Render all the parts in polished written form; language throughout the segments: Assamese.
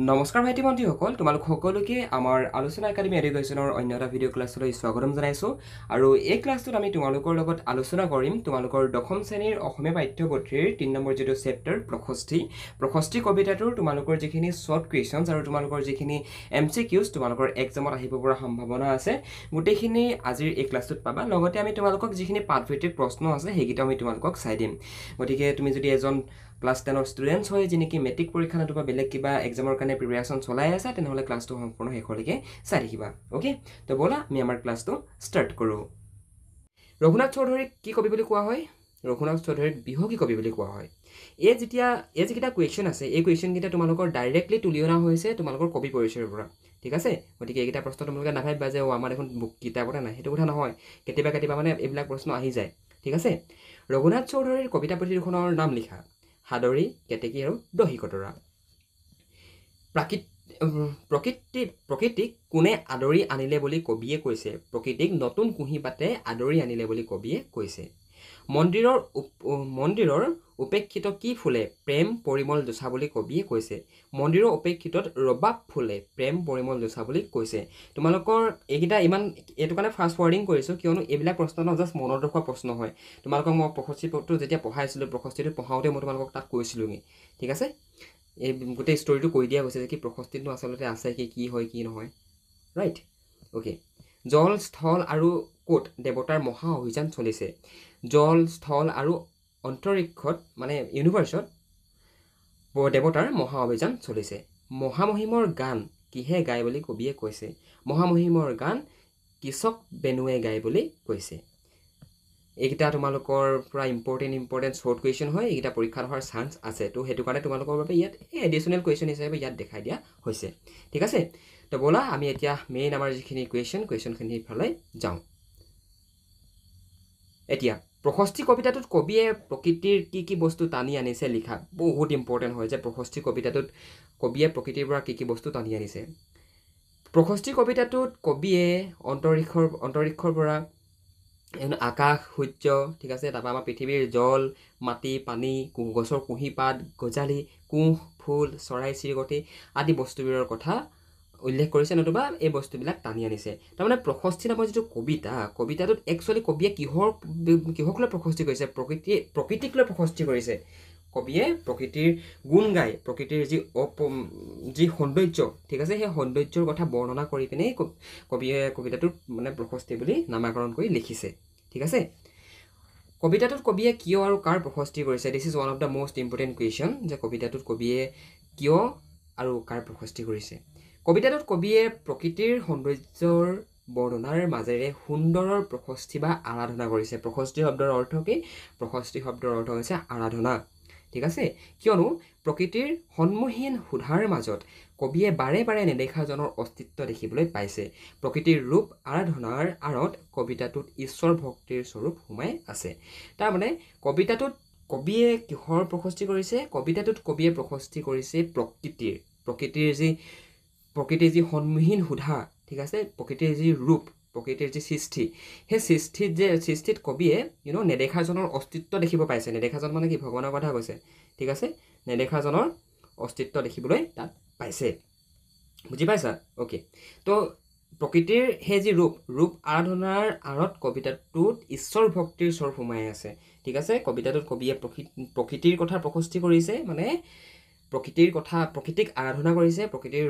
নমস্কাৰ ভাইটি ভণ্টিসকল, তোমালোক সকলোকে আমাৰ আলোচনা একাডেমী এডুকেশ্যনৰ অন্য এটা ভিডিঅ' ক্লাছলৈ স্বাগতম জনাইছোঁ। আৰু এই ক্লাছটোত আমি তোমালোকৰ লগত আলোচনা কৰিম তোমালোকৰ দশম শ্ৰেণীৰ অসমীয়া পাঠ্যপুথিৰ ৩ নম্বৰ যিটো চেপ্টাৰ প্ৰশস্তি কবিতাটোৰ তোমালোকৰ যিখিনি শ্বৰ্ট কুৱেশ্যনছ আৰু তোমালোকৰ যিখিনি MCQs তোমালোকৰ এক্সামত আহিব পৰা সম্ভাৱনা আছে, গোটেইখিনি আজিৰ এই ক্লাছটোত পাবা। লগতে আমি তোমালোকক যিখিনি পাঠভিত্তিক প্ৰশ্ন আছে সেইকেইটা আমি তোমালোকক চাই দিম। গতিকে তুমি যদি এজন ক্লাছ 10ৰ ষ্টুডেণ্টছ হয় যি নেকি মেট্ৰিক পৰীক্ষা নতুবা বেলেগ কিবা এক্সামৰ কাৰণে প্ৰিপেৰেশ্যন চলাই আছে, তেনেহ'লে ক্লাছটো সম্পূৰ্ণ শেষলৈকে চাই থাকিবা। অ'কে, তো ব'লা আমি আমাৰ ক্লাছটো ষ্টাৰ্ট কৰোঁ। ৰঘুনাথ চৌধুৰীক কি কবি বুলি কোৱা হয়? ৰঘুনাথ চৌধুৰীক বিহগী কবি বুলি কোৱা হয়। এই যিকেইটা কুৱেশ্যন আছে, এই কুৱেশ্যনকেইটা তোমালোকৰ ডাইৰেক্টলি তুলি অনা হৈছে তোমালোকৰ কবি পৰিচয়ৰ পৰা। ঠিক আছে, গতিকে এইকেইটা প্ৰশ্ন তোমালোকে নাভাবিবা যে আমাৰ এখন বুক কিতাপতে নাই, সেইটো কথা নহয়। কেতিয়াবা মানে এইবিলাক প্ৰশ্ন আহি যায়। ঠিক আছে, ৰঘুনাথ চৌধুৰীৰ কবিতা পুথিখনৰ নাম লিখা: সাদৰী, কেতেকী আৰু দহি কতৰা। প্ৰকৃতিক কোনে আদৰি আনিলে বুলি কবিয়ে কৈছে? প্ৰকৃতিক নতুন কুঁহি পাতে আদৰি আনিলে বুলি কবিয়ে কৈছে। মন্দিৰৰ উপেক্ষিত কি ফুলে প্ৰেম পৰিমল জোচা বুলি কবিয়ে কৈছে। মন্দিৰৰ উপেক্ষিতত ৰবাব ফুলে প্ৰেম পৰিমল জোচা বুলি কৈছে। তোমালোকৰ এইকেইটা এইটো কাৰণে ফাষ্ট ফৰৱাৰ্ডিং কৰিছোঁ, কিয়নো এইবিলাক প্ৰশ্ন জাষ্ট মনত ৰখোৱা প্ৰশ্ন হয়। তোমালোকক মই প্ৰশস্তিটো যেতিয়া পঢ়াইছিলোঁ, প্ৰশস্তিটো পঢ়াওঁতে মই তোমালোকক তাত কৈছিলোঁগৈ। ঠিক আছে, এই গোটেই ষ্টৰিটো কৈ দিয়া গৈছে যে কি প্ৰশস্তিটো আচলতে আছে, কি হয় কি নহয়। Right, okay. জল, স্থল আৰু ক'ত দেৱতাৰ মহা অভিযান চলিছে? জল, স্থল আৰু অন্তৰীক্ষত মানে ইউনিভাৰ্চত দেৱতাৰ মহা অভিযান চলিছে। মহামহিমৰ গান কিহে গায় বুলি কবিয়ে কৈছে? মহামহিমৰ গান কৃষক বেনুৱে গায় বুলি কৈছে। এইকেইটা তোমালোকৰ পৰা ইম্পৰ্টেণ্ট শ্বৰ্ট কুৱেশ্যন হয়। এইকেইটা পৰীক্ষাত হোৱাৰ চান্স আছে, তো সেইটো কাৰণে তোমালোকৰ বাবে ইয়াত এডিশ্যনেল কুৱেশ্যন হিচাপে ইয়াত দেখাই দিয়া হৈছে। ঠিক আছে, তো ব'লা আমি এতিয়া মেইন আমাৰ যিখিনি কুৱেশ্যনখিনিৰ ফালে যাওঁ। এতিয়া প্ৰশস্তি কবিতাটোত কবিয়ে প্ৰকৃতিৰ কি বস্তু টানি আনিছে লিখা। বহুত ইম্পৰ্টেণ্ট হয় যে প্ৰশস্তি কবিতাটোত কবিয়ে প্ৰকৃতিৰ পৰা কি বস্তু টানি আনিছে। প্ৰশস্তি কবিতাটোত কবিয়ে অন্তৰীক্ষৰ পৰা আকাশ, সূৰ্য, ঠিক আছে, তাৰপৰা আমাৰ পৃথিৱীৰ জল, মাটি, পানী, গছৰ কুঁহিপাত, গজালি, কুঁহ, ফুল, চৰাই চিৰিকটি আদি বস্তুবোৰৰ কথা উল্লেখ কৰিছে, নতুবা এই বস্তুবিলাক টানি আনিছে। তাৰমানে প্ৰশস্তি নামৰ যিটো কবিতাটোত একচুৱেলি কবিয়ে কিহক লৈ প্ৰশস্তি কৰিছে? প্ৰকৃতিক লৈ প্ৰশস্তি কৰিছে। কবিয়ে প্ৰকৃতিৰ গুণ গাই, প্ৰকৃতিৰ যি সৌন্দৰ্য, ঠিক আছে, সেই সৌন্দৰ্যৰ কথা বৰ্ণনা কৰি পিনেই কবিয়ে কবিতাটোত মানে প্ৰশস্তি বুলি নামাকৰণ কৰি লিখিছে। ঠিক আছে, কবিতাটোত কবিয়ে কিয় আৰু কাৰ প্ৰশস্তি কৰিছে? This is one of the most important question, যে কবিতাটোত কবিয়ে কিয় আৰু কাৰ প্ৰশস্তি কৰিছে। কবিতাটোত কবিয়ে প্ৰকৃতিৰ সৌন্দৰ্যৰ বৰ্ণনাৰ মাজেৰে সুন্দৰৰ প্ৰশস্তি বা আৰাধনা কৰিছে। প্ৰশস্তি শব্দৰ অৰ্থ কি? প্ৰশস্তি শব্দৰ অৰ্থ হৈছে আৰাধনা। ঠিক আছে, কিয়নো প্ৰকৃতিৰ সন্মুখীন সুধাৰ মাজত কবিয়ে বাৰে বাৰে নেদেখাজনৰ অস্তিত্ব দেখিবলৈ পাইছে। প্ৰকৃতিৰ ৰূপ আৰাধনাৰ আঁৰত কবিতাটোত ঈশ্বৰ ভক্তিৰ স্বৰূপ সোমাই আছে। তাৰমানে কবিতাটোত কবিয়ে কিহৰ প্ৰশস্তি কৰিছে? কবিতাটোত কবিয়ে প্ৰশস্তি কৰিছে প্ৰকৃতিৰ যি সন্মুখীন সুধা, ঠিক আছে, প্ৰকৃতিৰ যি ৰূপ, প্ৰকৃতিৰ যি সৃষ্টি, সেই সৃষ্টিত কবিয়ে নেদেখাজনৰ অস্তিত্ব দেখিব পাইছে। নেদেখাজন মানে কি? ভগৱানৰ কথা কৈছে। ঠিক আছে, নেদেখাজনৰ অস্তিত্ব দেখিবলৈ তাত পাইছে। বুজি পাইছা? অ'কে, তো প্ৰকৃতিৰ সেই যি ৰূপ আৰাধনাৰ আঁৰত কবিতাটোত ঈশ্বৰ ভক্তিৰ স্বৰ সোমাই আছে। ঠিক আছে, কবিতাটোত কবিয়ে প্ৰকৃতিৰ কথা প্ৰশস্তি কৰিছে, মানে প্ৰকৃতিক আৰাধনা কৰিছে, প্ৰকৃতিৰ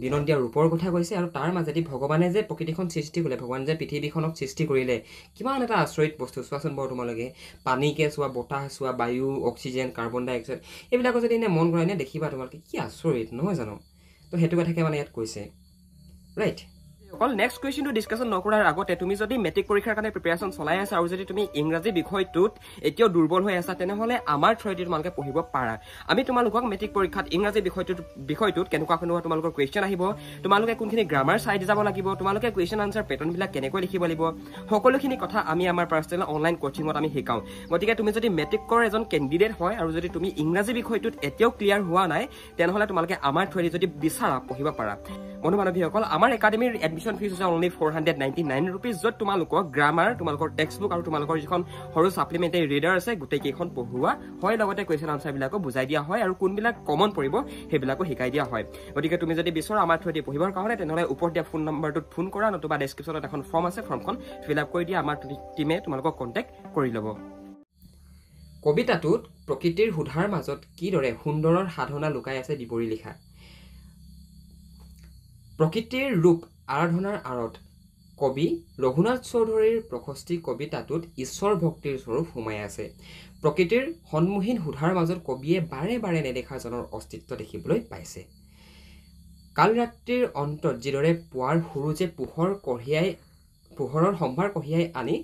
বিনন্দীয়া ৰূপৰ কথা কৈছে, আৰু তাৰ মাজেদি ভগৱানে যে প্ৰকৃতিখন সৃষ্টি কৰিলে, ভগৱানে যে পৃথিৱীখনক সৃষ্টি কৰিলে, কিমান এটা আচৰিত বস্তু চোৱাচোন বাৰু তোমালোকে। পানীকে চোৱা, বতাহ চোৱা, বায়ু, অক্সিজেন, কাৰ্বন ডাই অক্সাইড, এইবিলাকো যদি এনে মন কৰাই দেখিবা তোমালোকে, কি আচৰিত নহয় জানো? তো সেইটো কথাকে মানে ইয়াত কৈছে। ৰাইট, অকল নেক্সট কুৱেশ্যনটো ডিছকাশ্যন নকৰাৰ আগতে তুমি যদি মেট্ৰিক পৰীক্ষাৰ কাৰণে প্ৰিপেৰেশ্যন চলাই আছা আৰু যদি তুমি ইংৰাজী বিষয়টোত এতিয়াও দুৰ্বল হৈ আছা, তেনেহ'লে আমাৰ থ্ৰুৱেদি তোমালোকে পঢ়িব পাৰা। আমি তোমালোকক মেট্ৰিক পৰীক্ষাত ইংৰাজী বিষয়টোত কেনেকুৱা তোমালোকৰ কুৱেশ্যন আহিব, তোমালোকে কোনখিনি গ্ৰামাৰ চাই যাব লাগিব, তোমালোকে কুৱেশ্যন আনচাৰ পেটাৰ্ণবিলাক কেনেকৈ লিখিব লাগিব, সকলোখিনি কথা আমি আমাৰ পাৰ্চনেল অনলাইন কোচিঙত আমি শিকাওঁ। গতিকে তুমি যদি মেট্ৰিকৰ এজন কেণ্ডিডেট হয় আৰু যদি তুমি ইংৰাজী বিষয়টোত এতিয়াও ক্লিয়াৰ হোৱা নাই, তেনেহ'লে তোমালোকে আমাৰ থ্ৰুৱেদি যদি বিচাৰা পঢ়িব পাৰা। বন্ধু বান্ধৱীসকল, আমাৰ একাডেমীৰ এডমিশ্যন ফিজ হৈছে অনলি 499 ৰুপিজ, য'ত তোমালোকৰ গ্ৰামাৰ, তোমালোকৰ টেক্সট বুক আৰু তোমালোকৰ যিখন সৰু ছাপ্লিমেণ্টাৰী ৰিডাৰ আছে গোটেইকেইখন পঢ়োৱা হয়, লগতে কুৱেশ্যন আনচাৰবিলাকো বুজাই দিয়া হয় আৰু কোনবিলাক কমন পৰিব সেইবিলাকো শিকাই দিয়া হয়। গতিকে তুমি যদি বিচৰা আমাৰ থ্ৰুদি পঢ়িবৰ কাৰণে তেনেহ'লে ওপৰত দিয়া ফোন নম্বৰটোত ফোন কৰা, নতুবা ডেছক্ৰিপশ্যনত এখন ফৰ্ম আছে, ফৰ্মখন ফিল আপ কৰি দিয়া, আমাৰ টিমে তোমালোকক কণ্টেক্ট কৰি ল'ব। কবিতাটোত প্ৰকৃতিৰ সুধাৰ মাজত কিদৰে সুন্দৰৰ সাধনা লুকাই আছে দিবৰি লিখা। প্ৰকৃতিৰ ৰূপ আৰাধনাৰ আঁৰত কবি ৰঘুনাথ চৌধুৰীৰ প্ৰশস্তি কবিতাটোত ঈশ্বৰ ভক্তিৰ স্বৰূপ সোমাই আছে। প্ৰকৃতিৰ সন্মুখীন সুধাৰ মাজত কবিয়ে বাৰে বাৰে নেদেখাজনৰ অস্তিত্ব দেখিবলৈ পাইছে। কাল ৰাত্ৰিৰ অন্তত যিদৰে পুৱাৰ সূৰুজে পোহৰৰ সম্ভাৰ কঢ়িয়াই আনি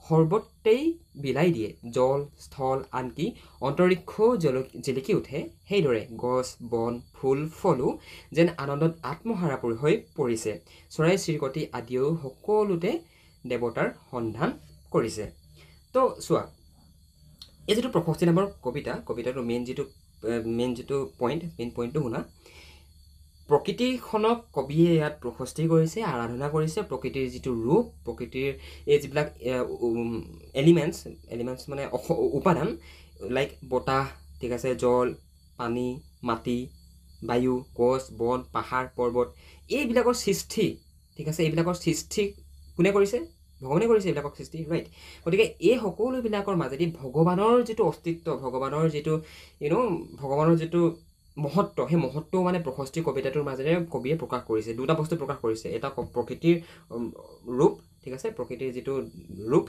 সৰ্বত্ৰেই বিলাই দিয়ে, জল স্থল আনকি অন্তৰীক্ষও জিলিকি উঠে, সেইদৰে গছ বন ফুল ফলো যেন আনন্দত আত্মহাৰা হৈ পৰিছে। চৰাই চিৰিকটি আদিও সকলোতে দেৱতাৰ সন্ধান কৰিছে। তো চোৱা, এই যিটো প্ৰশস্তি নামৰ কবিতাটোৰ মেইন যিটো পইণ্টটো শুনা। প্ৰকৃতিখনক কবিয়ে ইয়াত প্ৰশস্তি কৰিছে, আৰাধনা কৰিছে। প্ৰকৃতিৰ যিটো ৰূপ, প্ৰকৃতিৰ এই যিবিলাক এলিমেণ্টছ মানে উপাদান, লাইক বতাহ, ঠিক আছে, জল, পানী, মাটি, বায়ু, গছ বন, পাহাৰ পৰ্বত, এইবিলাকৰ সৃষ্টি, ঠিক আছে, এইবিলাকৰ সৃষ্টি কোনে কৰিছে? ভগৱানে কৰিছে এইবিলাকৰ সৃষ্টি, ৰাইট। গতিকে এই সকলোবিলাকৰ মাজেদি ভগৱানৰ যিটো অস্তিত্ব, ভগৱানৰ যিটো মহত্ব, সেই মহত্ব মানে প্ৰশস্তি কবিতাটোৰ মাজেৰে কবিয়ে প্ৰকাশ কৰিছে। দুটা বস্তু প্ৰকাশ কৰিছে, এটা প্ৰকৃতিৰ ৰূপ, ঠিক আছে, প্ৰকৃতিৰ যিটো ৰূপ,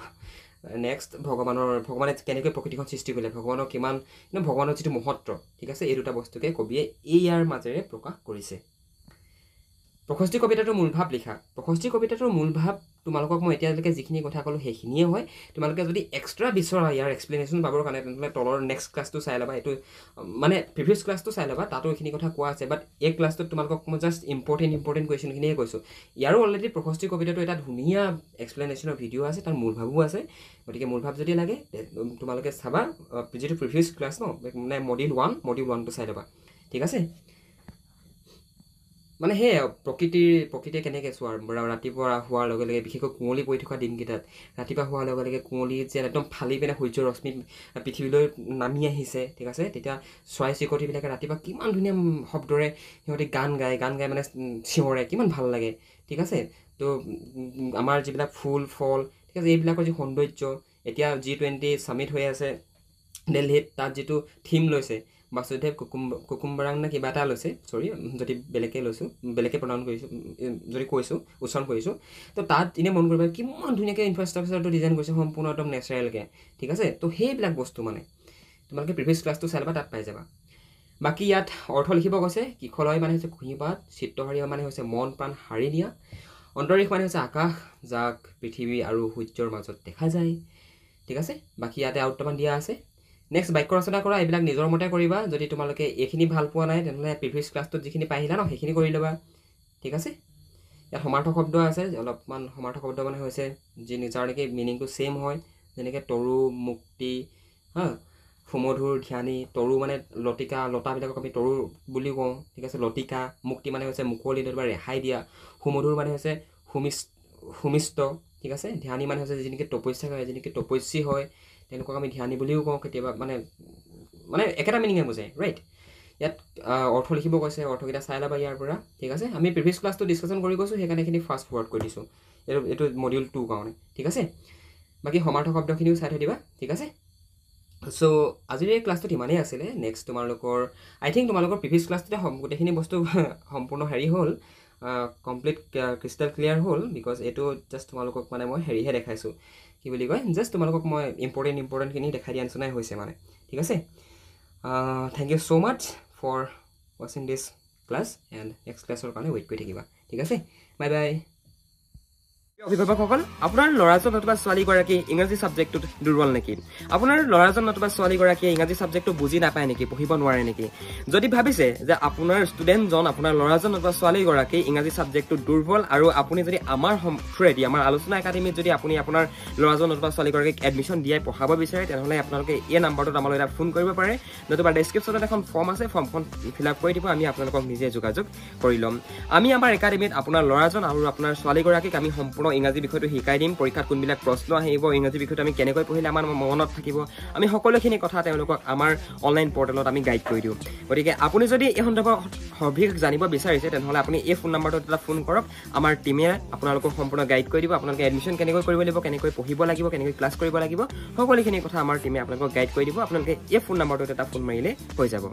নেক্সট ভগৱানে কেনেকৈ প্ৰকৃতিখন সৃষ্টি কৰিলে, ভগৱানৰ যিটো মহত্ব, ঠিক আছে, এই দুটা বস্তুকে কবিয়ে ইয়াৰ মাজেৰে প্ৰকাশ কৰিছে। প্ৰশস্তি কবিতাটোৰ মূল ভাৱ লিখা। প্ৰশস্তি কবিতাটোৰ মূল ভাৱ তোমালোকক মই এতিয়ালৈকে যিখিনি কথা ক'লোঁ সেইখিনিয়ে হয়। তোমালোকে যদি এক্সট্ৰা বিচৰা ইয়াৰ এক্সপ্লেনেশ্যন পাবৰ কাৰণে তেনেহ'লে তলৰ নেক্সট ক্লাছটো চাই ল'বা, এইটো মানে প্ৰিভিয়াছ ক্লাছটো চাই ল'বা, তাতো এইখিনি কথা কোৱা আছে। বাট এই ক্লাছটোত তোমালোকক মই জাষ্ট ইম্পৰ্টেণ্ট কুৱেশ্যনখিনিয়ে কৈছোঁ। ইয়াৰো অলৰেডি প্ৰশস্তি কবিতাটো এটা ধুনীয়া এক্সপ্লেনেশ্যনৰ ভিডিঅ' আছে, তাৰ মূল ভাৱো আছে। গতিকে মূল ভাৱ যদি লাগে তোমালোকে চাবা, যিটো প্ৰিভিয়াছ ক্লাছ মানে মডিউল 1টো চাই ল'বা, ঠিক আছে। মানে সেয়াই প্ৰকৃতিয়ে কেনেকৈ চোৱা, ৰাতিপুৱা হোৱাৰ লগে লগে, বিশেষকৈ কুঁৱলী পৰি থকা দিনকেইটাত ৰাতিপুৱা হোৱাৰ লগে লগে কুঁৱলী যেন একদম ফালি পিনে সূৰ্যৰ ৰশ্মি পৃথিৱীলৈ নামি আহিছে, ঠিক আছে, তেতিয়া চৰাই চিৰিকটিবিলাকে ৰাতিপুৱা কিমান ধুনীয়া শব্দৰে সিহঁতি গান গায় মানে চিঞৰে, কিমান ভাল লাগে, ঠিক আছে। তো আমাৰ যিবিলাক ফুল ফল, ঠিক আছে, এইবিলাকৰ যি সৌন্দৰ্য, এতিয়া G20 ছামিট হৈ আছে দিল্লীত, তাত যিটো থিম লৈছে বাসুদেৱ কুকুম্বৰাং নে কিবা এটা লৈছে, চৰি যদি বেলেগে উচ্চাৰণ কৰিছোঁ। তো তাত এনেই মন কৰিব কিমান ধুনীয়াকৈ ইনফ্ৰাষ্ট্ৰাকচাৰটো ডিজাইন কৰিছে, সম্পূৰ্ণ একদম নেচাৰেলকৈ, ঠিক আছে। তো সেইবিলাক বস্তু মানে তোমালোকে প্ৰিভিয়াছ ক্লাছটো চাই ল'বা, তাত পাই যাবা। বাকী ইয়াত অৰ্থ লিখিব কৈছে, কিশলয় মানে হৈছে কুঁহিপাত, চিত্ৰহাৰী মানে হৈছে মন প্ৰাণ হাৰি নিয়া, অন্তৰীক্ষ মানে হৈছে আকাশ, যাক পৃথিৱী আৰু সূৰ্যৰ মাজত দেখা যায়, ঠিক আছে। বাকী ইয়াতে আউটমান দিয়া আছে। নেক্সট বাক্য ৰচনা কৰা, এইবিলাক নিজৰ মতে কৰিবা। যদি তোমালোকে এইখিনি ভাল পোৱা নাই তেনেহ'লে প্ৰিভিয়াছ ক্লাছটোত যিখিনি পাই আহিলা সেইখিনি কৰি ল'বা, ঠিক আছে। ইয়াত সমাৰ্থক শব্দ আছে, অলপমান সমাৰ্থক শব্দ মানে হৈছে যাৰ নেকি মিনিংটো ছেইম হয়, যেনেকৈ তৰু, মুক্তি, সুমধুৰ, ধ্যানী। তৰু মানে লতাবিলাকক আমি তৰু বুলিও কওঁ, ঠিক আছে। লতিকা, মুক্তি মানে হৈছে মুকলি বা ৰেহাই দিয়া। সুমধুৰ মানে হৈছে সুমিষ্ট, ঠিক আছে। ধ্যানী মানে হৈছে যিনেকি তপস্যা হয়, যিনেকি তপস্বী হয়, তেওঁলোকক আমি ধ্যানী বুলিও কওঁ কেতিয়াবা, মানে একেটা মিনিঙে বুজায়, ৰাইট। ইয়াত অৰ্থ লিখিব কৈছে, অৰ্থকেইটা চাই ল'বা ইয়াৰ পৰা, ঠিক আছে। আমি প্ৰিভিয়াছ ক্লাছটো ডিছকাশ্যন কৰি গৈছোঁ, সেইকাৰণে এইখিনি ফাষ্ট ফৰৱাৰ্ড কৰি দিছোঁ, এইটো মডিউল 2 কাৰণে, ঠিক আছে। বাকী সমাৰ্থক শব্দখিনিও চাই থৈ দিবা, ঠিক আছে। চ' আজিৰ এই ক্লাছটোত ইমানেই আছিলে। নেক্সট তোমালোকৰ প্ৰিভিয়াছ ক্লাছটোতে গোটেইখিনি বস্তু সম্পূৰ্ণ হ'ল, কমপ্লিট ক্ৰিষ্টেল ক্লিয়াৰ হ'ল, বিকজ এইটো জাষ্ট তোমালোকক মানে মই হেৰিহে দেখাইছোঁ, কি বুলি কয়, জাষ্ট তোমালোকক মই ইম্পৰ্টেণ্টখিনি দেখাই দিয়া নিচিনাই হৈছে মানে, ঠিক আছে। Thank you so' much for ৱাচিং দিছ ক্লাছ, এণ্ড নেক্সট ক্লাছৰ কাৰণে ৱেইট কৰি থাকিবা, ঠিক আছে। Bye bye. অভিভাৱকসকল আপোনাৰ ল'ৰাজন অথবা ছোৱালীগৰাকী ইংৰাজী ছাবজেক্টটোত দুৰ্বল নেকি আপোনাৰ ল'ৰাজন অথবা ছোৱালীগৰাকীয়ে ইংৰাজী ছাবজেক্টটো বুজি নাপায় নেকি পঢ়িব নোৱাৰে নেকি যদি ভাবিছে যে আপোনাৰ ষ্টুডেণ্টজন আপোনাৰ ল'ৰাজন অথবা ছোৱালীগৰাকী ইংৰাজী ছাবজেক্টটো দুৰ্বল আৰু আপুনি যদি আমাৰ থ্ৰুৱেদি আমাৰ আলোচনা একাডেমীত যদি আপুনি আপোনাৰ ল'ৰাজন অথবা ছোৱালীগৰাকীক এডমিশ্যন দিয়াই পঢ়াব বিচাৰে তেনেহ'লে আপোনালোকে এই নাম্বাৰটোত আমালৈ এটা ফোন কৰিব পাৰে নতুবা ডেছক্ৰিপশ্যনত এখন ফৰ্ম আছে ফৰ্মখন ফিল আপ কৰি দিব আমি আপোনালোকক নিজে যোগাযোগ কৰি ল'ম আমি আমাৰ একাডেমীত আপোনাৰ ল'ৰাজন আৰু আপোনাৰ ছোৱালীগৰাকীক আমি সম্পূৰ্ণ ইংৰাজী বিষয়টো শিকাই দিম পৰীক্ষাত কোনবিলাক প্ৰশ্ন আহিব ইংৰাজী বিষয়টো আমি কেনেকৈ পঢ়িলে আমাৰ মনত থাকিব আমি সকলোখিনি কথা তেওঁলোকক আমাৰ অনলাইন পৰ্টেলত আমি গাইড কৰি দিওঁ গতিকে আপুনি যদি এই সন্দৰ্ভত সবিশেষ জানিব বিচাৰিছে তেনেহ'লে আপুনি এই ফোন নাম্বাৰটোত এটা ফোন কৰক আমাৰ টীমে আপোনালোকক সম্পূৰ্ণ গাইড কৰি দিব আপোনালোকে এডমিশ্যন কেনেকৈ কৰিব লাগিব কেনেকৈ পঢ়িব লাগিব কেনেকৈ ক্লাছ কৰিব লাগিব সকলোখিনি কথা আমাৰ টীমে আপোনালোকক গাইড কৰি দিব আপোনালোকে এই ফোন নাম্বাৰটোত এটা ফোন মাৰিলে হৈ যাব